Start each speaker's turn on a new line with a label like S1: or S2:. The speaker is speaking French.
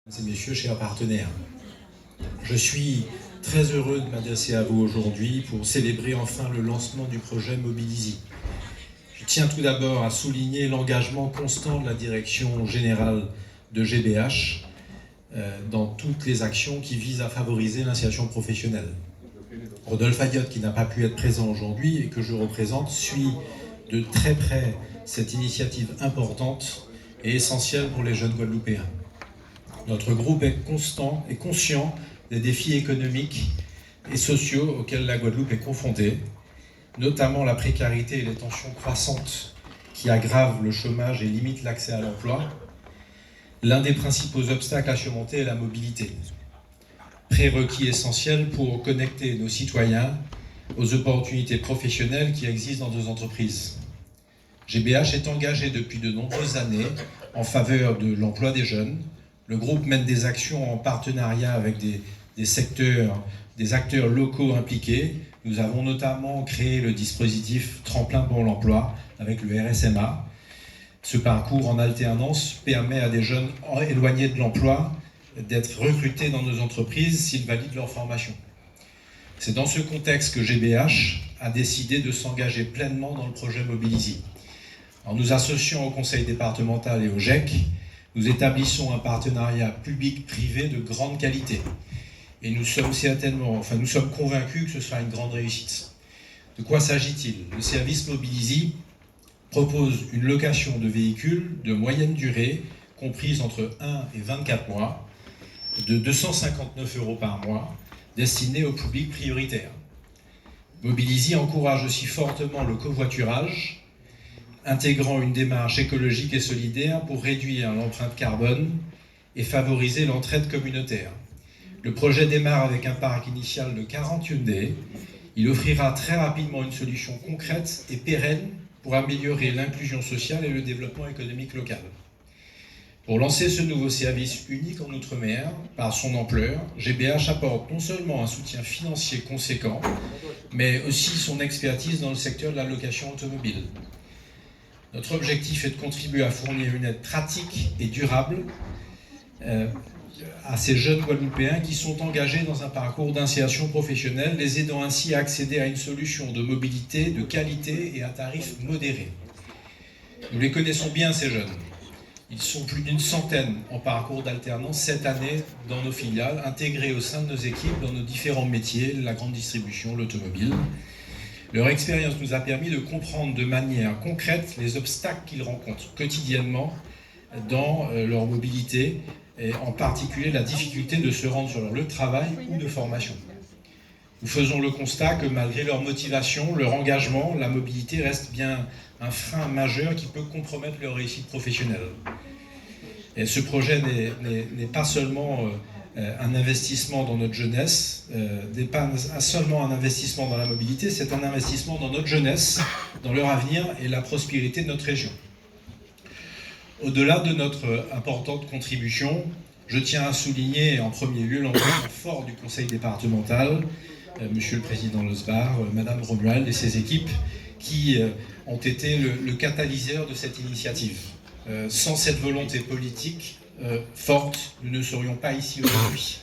S1: Mesdames et messieurs, chers partenaires, je suis très heureux de m'adresser à vous aujourd'hui pour célébrer enfin le lancement du projet Mobilisy. Je tiens tout d'abord à souligner l'engagement constant de la direction générale de GBH dans toutes les actions qui visent à favoriser l'insertion professionnelle. Rodolphe Ayotte, qui n'a pas pu être présent aujourd'hui et que je représente, suit de très près cette initiative importante et essentielle pour les jeunes Guadeloupéens. Notre groupe est constant et conscient des défis économiques et sociaux auxquels la Guadeloupe est confrontée, notamment la précarité et les tensions croissantes qui aggravent le chômage et limitent l'accès à l'emploi. L'un des principaux obstacles à surmonter est la mobilité, prérequis essentiel pour connecter nos citoyens aux opportunités professionnelles qui existent dans nos entreprises. GBH est engagé depuis de nombreuses années en faveur de l'emploi des jeunes. Le groupe mène des actions en partenariat avec des acteurs locaux impliqués. Nous avons notamment créé le dispositif Tremplin pour l'emploi avec le RSMA. Ce parcours en alternance permet à des jeunes éloignés de l'emploi d'être recrutés dans nos entreprises s'ils valident leur formation. C'est dans ce contexte que GBH a décidé de s'engager pleinement dans le projet Mobilisy. En nous associant au conseil départemental et au GEC, nous établissons un partenariat public-privé de grande qualité. Et nous sommes convaincus que ce sera une grande réussite. De quoi s'agit-il? Le service Mobilisy propose une location de véhicules de moyenne durée, comprise entre 1 et 24 mois, de 259 € par mois, destinée au public prioritaire. Mobilisy encourage aussi fortement le covoiturage, intégrant une démarche écologique et solidaire pour réduire l'empreinte carbone et favoriser l'entraide communautaire. Le projet démarre avec un parc initial de 40 Hyundai. Il offrira très rapidement une solution concrète et pérenne pour améliorer l'inclusion sociale et le développement économique local. Pour lancer ce nouveau service unique en Outre-mer, par son ampleur, GBH apporte non seulement un soutien financier conséquent, mais aussi son expertise dans le secteur de la location automobile. Notre objectif est de contribuer à fournir une aide pratique et durable à ces jeunes Guadeloupéens qui sont engagés dans un parcours d'insertion professionnelle, les aidant ainsi à accéder à une solution de mobilité de qualité et à tarif modéré. Nous les connaissons bien, ces jeunes. Ils sont plus d'une centaine en parcours d'alternance cette année dans nos filiales, intégrés au sein de nos équipes dans nos différents métiers, la grande distribution, l'automobile. Leur expérience nous a permis de comprendre de manière concrète les obstacles qu'ils rencontrent quotidiennement dans leur mobilité, et en particulier la difficulté de se rendre sur leur lieu de travail ou de formation. Nous faisons le constat que malgré leur motivation, leur engagement, la mobilité reste bien un frein majeur qui peut compromettre leur réussite professionnelle. Et ce projet n'est pas seulement un investissement dans notre jeunesse, n'est pas seulement un investissement dans la mobilité, c'est un investissement dans notre jeunesse, dans leur avenir et la prospérité de notre région. Au-delà de notre importante contribution, je tiens à souligner en premier lieu l'engagement fort du conseil départemental, Monsieur le Président Losbar, Madame Romuald et ses équipes, qui ont été le catalyseur de cette initiative. Sans cette volonté politique forte, nous ne serions pas ici aujourd'hui.